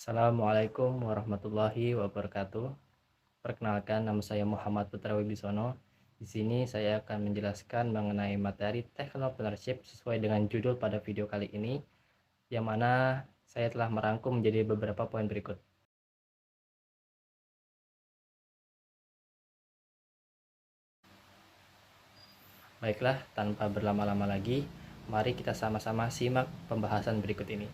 Assalamualaikum warahmatullahi wabarakatuh. Perkenalkan, nama saya Muhammad Putra Wibisono. Di sini saya akan menjelaskan mengenai materi Technopreneurship sesuai dengan judul pada video kali ini, yang mana saya telah merangkum menjadi beberapa poin berikut. Baiklah, tanpa berlama-lama lagi, mari kita sama-sama simak pembahasan berikut ini.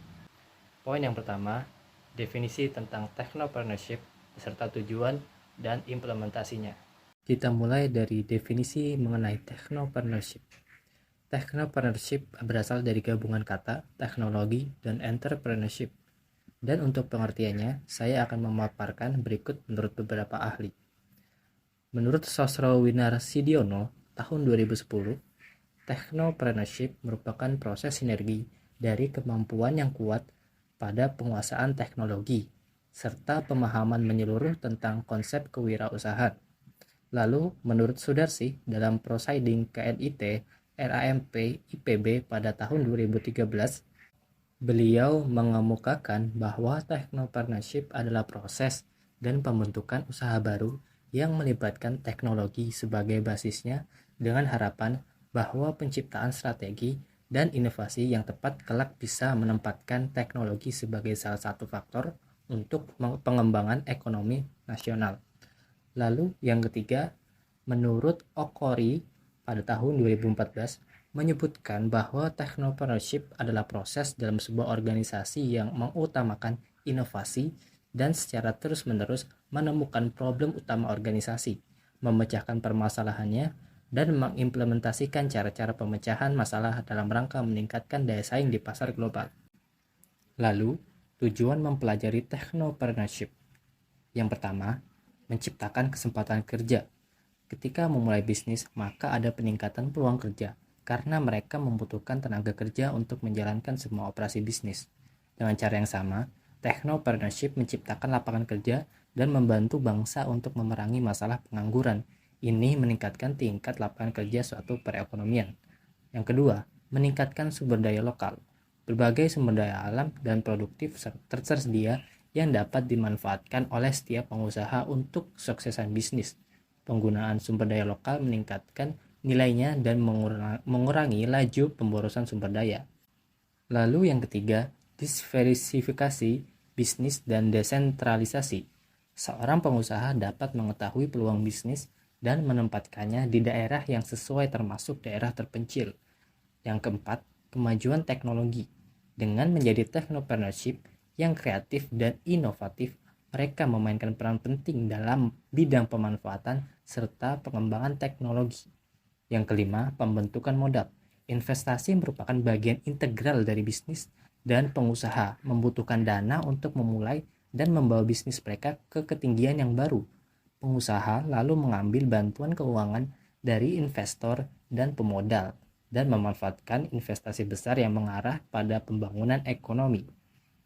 Poin yang pertama, definisi tentang Technopreneurship beserta tujuan dan implementasinya. Kita mulai dari definisi mengenai Technopreneurship. Technopreneurship berasal dari gabungan kata teknologi dan entrepreneurship. Dan untuk pengertiannya, saya akan memaparkan berikut menurut beberapa ahli. Menurut Sosrowinar Sidiono, tahun 2010, Technopreneurship merupakan proses sinergi dari kemampuan yang kuat pada penguasaan teknologi, serta pemahaman menyeluruh tentang konsep kewirausahaan. Lalu, menurut Sudarsi, dalam Proceeding KNIT RAMP IPB pada tahun 2013, beliau mengemukakan bahwa Technopreneurship adalah proses dan pembentukan usaha baru yang melibatkan teknologi sebagai basisnya dengan harapan bahwa penciptaan strategi dan inovasi yang tepat kelak bisa menempatkan teknologi sebagai salah satu faktor untuk pengembangan ekonomi nasional. Lalu yang ketiga, menurut Okori pada tahun 2014 menyebutkan bahwa Technopreneurship adalah proses dalam sebuah organisasi yang mengutamakan inovasi dan secara terus-menerus menemukan problem utama organisasi, memecahkan permasalahannya, dan mengimplementasikan cara-cara pemecahan masalah dalam rangka meningkatkan daya saing di pasar global. Lalu, tujuan mempelajari Technopreneurship. Yang pertama, menciptakan kesempatan kerja. Ketika memulai bisnis, maka ada peningkatan peluang kerja, karena mereka membutuhkan tenaga kerja untuk menjalankan semua operasi bisnis. Dengan cara yang sama, Technopreneurship menciptakan lapangan kerja dan membantu bangsa untuk memerangi masalah pengangguran. Ini meningkatkan tingkat lapangan kerja suatu perekonomian. Yang kedua, meningkatkan sumber daya lokal. Berbagai sumber daya alam dan produktif tersedia yang dapat dimanfaatkan oleh setiap pengusaha untuk kesuksesan bisnis. Penggunaan sumber daya lokal meningkatkan nilainya dan mengurangi laju pemborosan sumber daya. Lalu yang ketiga, diversifikasi bisnis dan desentralisasi. Seorang pengusaha dapat mengetahui peluang bisnis dan menempatkannya di daerah yang sesuai termasuk daerah terpencil. Yang keempat, kemajuan teknologi. Dengan menjadi Technopreneurship yang kreatif dan inovatif, mereka memainkan peran penting dalam bidang pemanfaatan serta pengembangan teknologi. Yang kelima, pembentukan modal. Investasi merupakan bagian integral dari bisnis dan pengusaha membutuhkan dana untuk memulai dan membawa bisnis mereka ke ketinggian yang baru. Pengusaha lalu mengambil bantuan keuangan dari investor dan pemodal dan memanfaatkan investasi besar yang mengarah pada pembangunan ekonomi.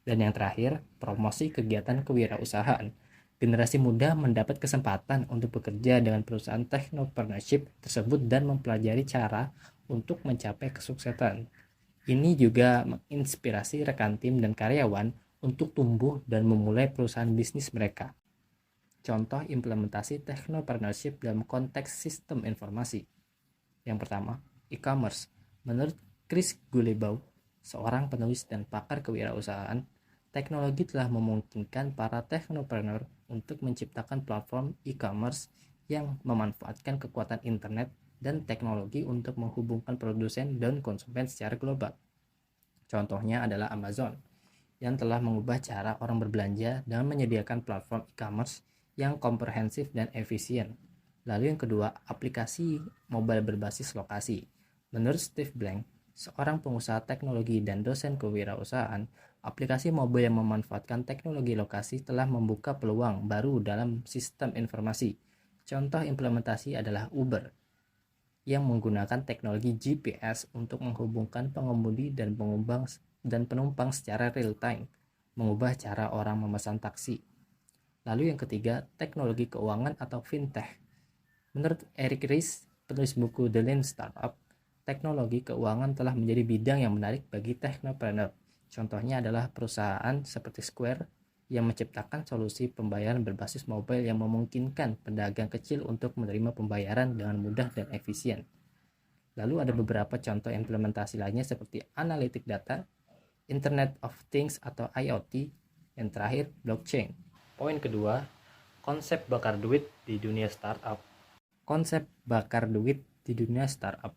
Dan yang terakhir, promosi kegiatan kewirausahaan. Generasi muda mendapat kesempatan untuk bekerja dengan perusahaan Technopreneurship tersebut dan mempelajari cara untuk mencapai kesuksesan. Ini juga menginspirasi rekan tim dan karyawan untuk tumbuh dan memulai perusahaan bisnis mereka. Contoh implementasi Technopreneurship dalam konteks sistem informasi. Yang pertama, e-commerce. Menurut Chris Guillebeau, seorang penulis dan pakar kewirausahaan, teknologi telah memungkinkan para technopreneur untuk menciptakan platform e-commerce yang memanfaatkan kekuatan internet dan teknologi untuk menghubungkan produsen dan konsumen secara global. Contohnya adalah Amazon, yang telah mengubah cara orang berbelanja dan menyediakan platform e-commerce yang komprehensif dan efisien. Lalu yang kedua, aplikasi mobile berbasis lokasi. Menurut Steve Blank, seorang pengusaha teknologi dan dosen kewirausahaan, aplikasi mobile yang memanfaatkan teknologi lokasi telah membuka peluang baru dalam sistem informasi. Contoh implementasi adalah Uber, yang menggunakan teknologi GPS untuk menghubungkan pengemudi dan penumpang secara real time, mengubah cara orang memesan taksi. Lalu yang ketiga, teknologi keuangan atau fintech. Menurut Eric Ries, penulis buku The Lean Startup, teknologi keuangan telah menjadi bidang yang menarik bagi technopreneur. Contohnya adalah perusahaan seperti Square yang menciptakan solusi pembayaran berbasis mobile yang memungkinkan pedagang kecil untuk menerima pembayaran dengan mudah dan efisien. Lalu ada beberapa contoh implementasi lainnya seperti analitik data, Internet of Things atau IoT, yang terakhir blockchain. Poin kedua, konsep bakar duit di dunia startup. Konsep bakar duit di dunia startup.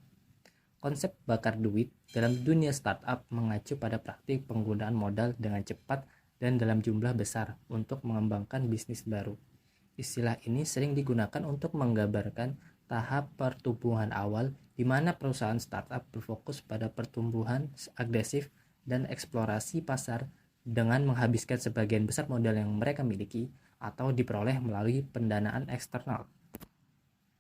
Konsep bakar duit dalam dunia startup mengacu pada praktik penggunaan modal dengan cepat dan dalam jumlah besar untuk mengembangkan bisnis baru. Istilah ini sering digunakan untuk menggambarkan tahap pertumbuhan awal di mana perusahaan startup berfokus pada pertumbuhan agresif dan eksplorasi pasar dengan menghabiskan sebagian besar modal yang mereka miliki atau diperoleh melalui pendanaan eksternal.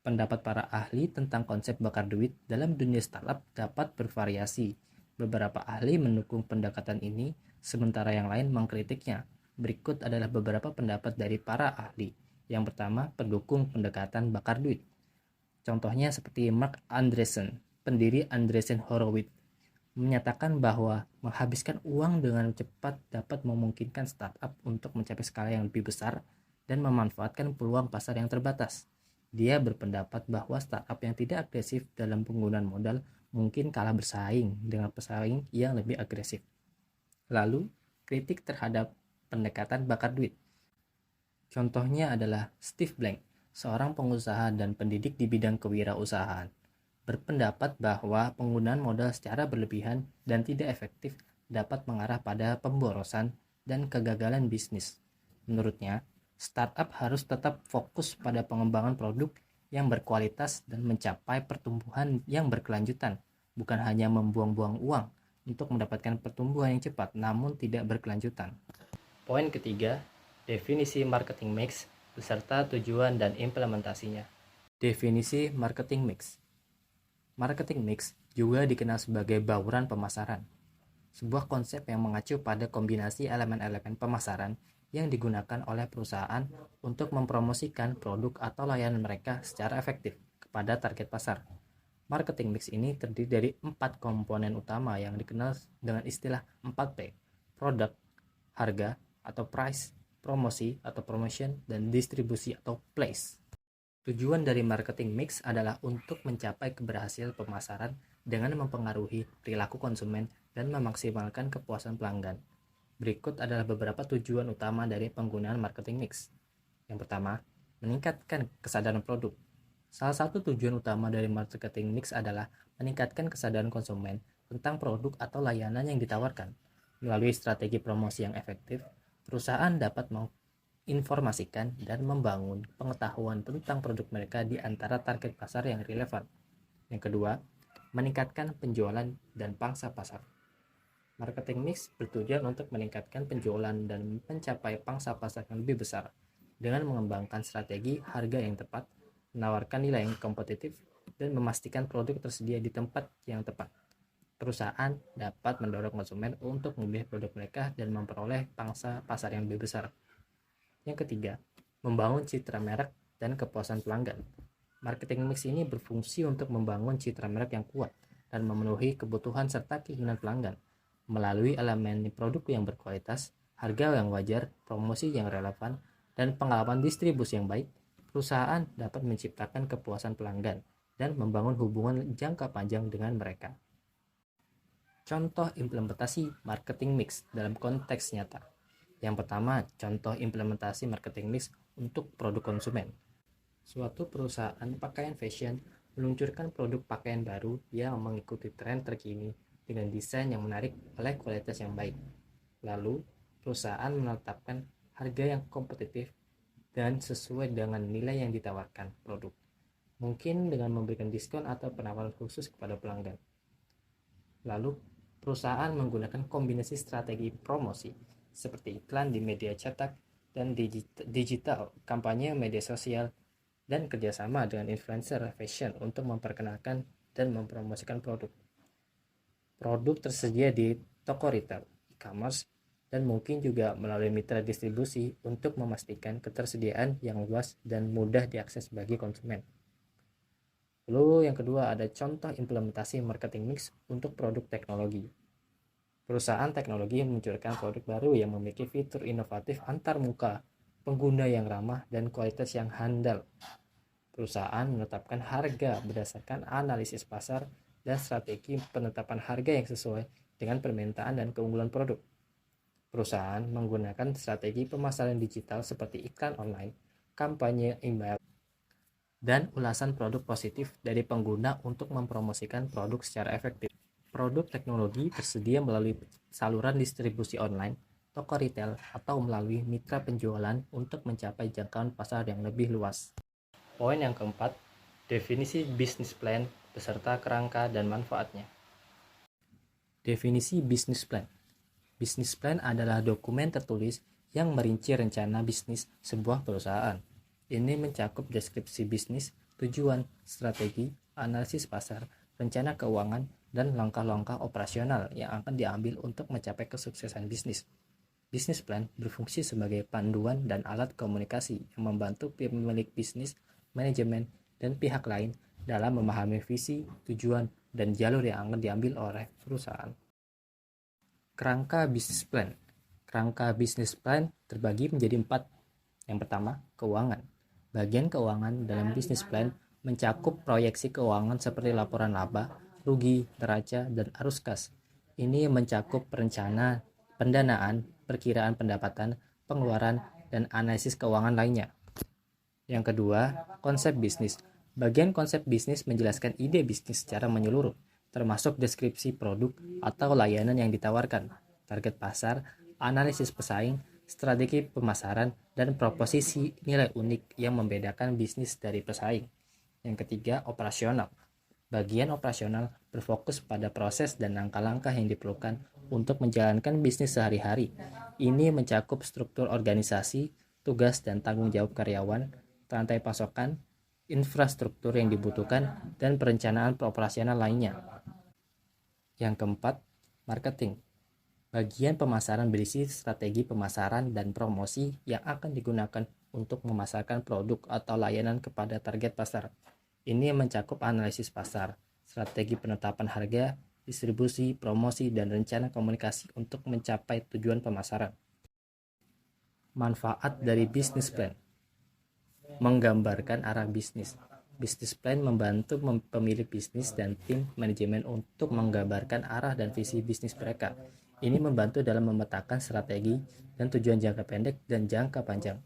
Pendapat para ahli tentang konsep bakar duit dalam dunia startup dapat bervariasi. Beberapa ahli mendukung pendekatan ini, sementara yang lain mengkritiknya. Berikut adalah beberapa pendapat dari para ahli. Yang pertama, pendukung pendekatan bakar duit. Contohnya seperti Mark Andreessen, pendiri Andreessen Horowitz, menyatakan bahwa menghabiskan uang dengan cepat dapat memungkinkan startup untuk mencapai skala yang lebih besar dan memanfaatkan peluang pasar yang terbatas. Dia berpendapat bahwa startup yang tidak agresif dalam penggunaan modal mungkin kalah bersaing dengan pesaing yang lebih agresif. Lalu, kritik terhadap pendekatan bakar duit. Contohnya adalah Steve Blank, seorang pengusaha dan pendidik di bidang kewirausahaan, berpendapat bahwa penggunaan modal secara berlebihan dan tidak efektif dapat mengarah pada pemborosan dan kegagalan bisnis. Menurutnya, startup harus tetap fokus pada pengembangan produk yang berkualitas dan mencapai pertumbuhan yang berkelanjutan, bukan hanya membuang-buang uang untuk mendapatkan pertumbuhan yang cepat namun tidak berkelanjutan. Poin ketiga, definisi marketing mix beserta tujuan dan implementasinya. Definisi marketing mix. Marketing mix juga dikenal sebagai bauran pemasaran, sebuah konsep yang mengacu pada kombinasi elemen-elemen pemasaran yang digunakan oleh perusahaan untuk mempromosikan produk atau layanan mereka secara efektif kepada target pasar. Marketing mix ini terdiri dari 4 komponen utama yang dikenal dengan istilah 4P: produk, harga atau price, promosi atau promotion, dan distribusi atau place. Tujuan dari marketing mix adalah untuk mencapai keberhasilan pemasaran dengan mempengaruhi perilaku konsumen dan memaksimalkan kepuasan pelanggan. Berikut adalah beberapa tujuan utama dari penggunaan marketing mix. Yang pertama, meningkatkan kesadaran produk. Salah satu tujuan utama dari marketing mix adalah meningkatkan kesadaran konsumen tentang produk atau layanan yang ditawarkan. Melalui strategi promosi yang efektif, perusahaan dapat menginformasikan dan membangun pengetahuan tentang produk mereka di antara target pasar yang relevan. Yang kedua, meningkatkan penjualan dan pangsa pasar. Marketing mix bertujuan untuk meningkatkan penjualan dan mencapai pangsa pasar yang lebih besar dengan mengembangkan strategi harga yang tepat, menawarkan nilai yang kompetitif, dan memastikan produk tersedia di tempat yang tepat. Perusahaan dapat mendorong konsumen untuk memilih produk mereka dan memperoleh pangsa pasar yang lebih besar. Yang ketiga, membangun citra merek dan kepuasan pelanggan. Marketing mix ini berfungsi untuk membangun citra merek yang kuat dan memenuhi kebutuhan serta keinginan pelanggan. Melalui elemen produk yang berkualitas, harga yang wajar, promosi yang relevan, dan pengalaman distribusi yang baik, perusahaan dapat menciptakan kepuasan pelanggan dan membangun hubungan jangka panjang dengan mereka. Contoh implementasi marketing mix dalam konteks nyata. Yang pertama, contoh implementasi marketing mix untuk produk konsumen. Suatu perusahaan pakaian fashion meluncurkan produk pakaian baru yang mengikuti tren terkini dengan desain yang menarik oleh kualitas yang baik. Lalu, perusahaan menetapkan harga yang kompetitif dan sesuai dengan nilai yang ditawarkan produk, mungkin dengan memberikan diskon atau penawaran khusus kepada pelanggan. Lalu, perusahaan menggunakan kombinasi strategi promosi seperti iklan di media cetak dan digital, kampanye media sosial, dan kerjasama dengan influencer fashion untuk memperkenalkan dan mempromosikan produk. Produk tersedia di toko retail, e-commerce, dan mungkin juga melalui mitra distribusi untuk memastikan ketersediaan yang luas dan mudah diakses bagi konsumen. Lalu yang kedua ada contoh implementasi marketing mix untuk produk teknologi. Perusahaan teknologi meluncurkan produk baru yang memiliki fitur inovatif antar muka, pengguna yang ramah, dan kualitas yang handal. Perusahaan menetapkan harga berdasarkan analisis pasar dan strategi penetapan harga yang sesuai dengan permintaan dan keunggulan produk. Perusahaan menggunakan strategi pemasaran digital seperti iklan online, kampanye email, dan ulasan produk positif dari pengguna untuk mempromosikan produk secara efektif. Produk teknologi tersedia melalui saluran distribusi online, toko retail, atau melalui mitra penjualan untuk mencapai jangkauan pasar yang lebih luas. Poin yang keempat, definisi bisnis plan beserta kerangka dan manfaatnya. Definisi bisnis plan. Bisnis plan adalah dokumen tertulis yang merinci rencana bisnis sebuah perusahaan. Ini mencakup deskripsi bisnis, tujuan, strategi, analisis pasar, rencana keuangan, dan langkah-langkah operasional yang akan diambil untuk mencapai kesuksesan bisnis. Bisnis plan berfungsi sebagai panduan dan alat komunikasi yang membantu pemilik bisnis, manajemen, dan pihak lain dalam memahami visi, tujuan, dan jalur yang akan diambil oleh perusahaan. Kerangka bisnis plan. Kerangka bisnis plan terbagi menjadi 4. Yang pertama, keuangan. Bagian keuangan dalam bisnis plan mencakup proyeksi keuangan seperti laporan laba, rugi, neraca, dan arus kas. Ini mencakup perencanaan, pendanaan, perkiraan pendapatan, pengeluaran, dan analisis keuangan lainnya. Yang kedua, konsep bisnis. Bagian konsep bisnis menjelaskan ide bisnis secara menyeluruh, termasuk deskripsi produk atau layanan yang ditawarkan, target pasar, analisis pesaing, strategi pemasaran, dan proposisi nilai unik yang membedakan bisnis dari pesaing. Yang ketiga, operasional. Bagian operasional berfokus pada proses dan langkah-langkah yang diperlukan untuk menjalankan bisnis sehari-hari. Ini mencakup struktur organisasi, tugas dan tanggung jawab karyawan, rantai pasokan, infrastruktur yang dibutuhkan, dan perencanaan operasional lainnya. Yang keempat, marketing. Bagian pemasaran berisi strategi pemasaran dan promosi yang akan digunakan untuk memasarkan produk atau layanan kepada target pasar. Ini mencakup analisis pasar, strategi penetapan harga, distribusi, promosi, dan rencana komunikasi untuk mencapai tujuan pemasaran. Manfaat dari bisnis plan. Menggambarkan arah bisnis. Bisnis plan membantu pemilik bisnis dan tim manajemen untuk menggambarkan arah dan visi bisnis mereka. Ini membantu dalam memetakan strategi dan tujuan jangka pendek dan jangka panjang.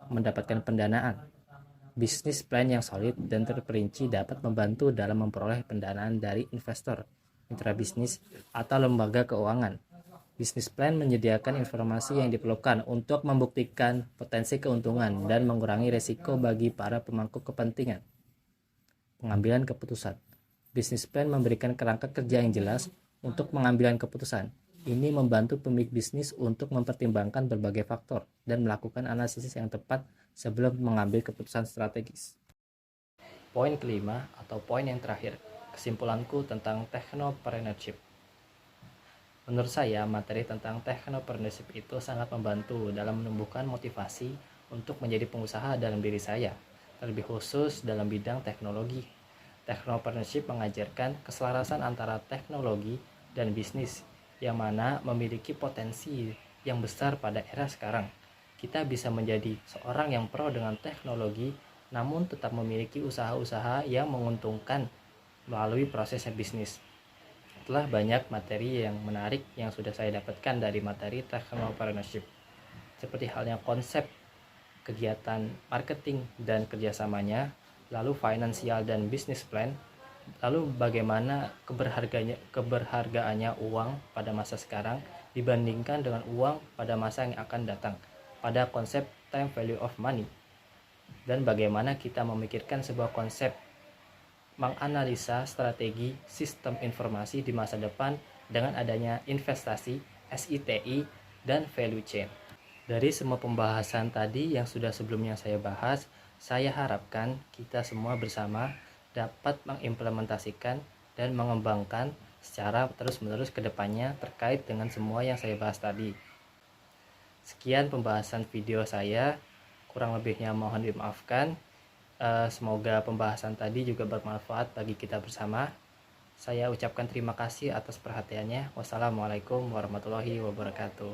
Mendapatkan pendanaan. Bisnis plan yang solid dan terperinci dapat membantu dalam memperoleh pendanaan dari investor, mitra bisnis, atau lembaga keuangan. Bisnis plan menyediakan informasi yang diperlukan untuk membuktikan potensi keuntungan dan mengurangi risiko bagi para pemangku kepentingan. Pengambilan keputusan. Bisnis plan memberikan kerangka kerja yang jelas untuk pengambilan keputusan. Ini membantu pemilik bisnis untuk mempertimbangkan berbagai faktor dan melakukan analisis yang tepat sebelum mengambil keputusan strategis. Poin kelima atau poin yang terakhir, kesimpulanku tentang technopreneurship. Menurut saya, materi tentang technopreneurship itu sangat membantu dalam menumbuhkan motivasi untuk menjadi pengusaha dalam diri saya, terlebih khusus dalam bidang teknologi. Technopreneurship mengajarkan keselarasan antara teknologi dan bisnis, yang mana memiliki potensi yang besar pada era sekarang. Kita bisa menjadi seorang yang pro dengan teknologi, namun tetap memiliki usaha-usaha yang menguntungkan melalui prosesnya bisnis. Telah banyak materi yang menarik yang sudah saya dapatkan dari materi technopreneurship, seperti halnya konsep kegiatan marketing dan kerjasamanya, lalu finansial dan business plan, lalu bagaimana keberhargaannya uang pada masa sekarang dibandingkan dengan uang pada masa yang akan datang, pada konsep time value of money, dan bagaimana kita memikirkan sebuah konsep menganalisa strategi sistem informasi di masa depan dengan adanya investasi, SITI, dan value chain. Dari semua pembahasan tadi yang sudah sebelumnya saya bahas, saya harapkan kita semua bersama dapat mengimplementasikan dan mengembangkan secara terus-menerus ke depannya terkait dengan semua yang saya bahas tadi. Sekian pembahasan video saya, kurang lebihnya mohon dimaafkan. Semoga pembahasan tadi juga bermanfaat bagi kita bersama. Saya ucapkan terima kasih atas perhatiannya. Wassalamualaikum warahmatullahi wabarakatuh.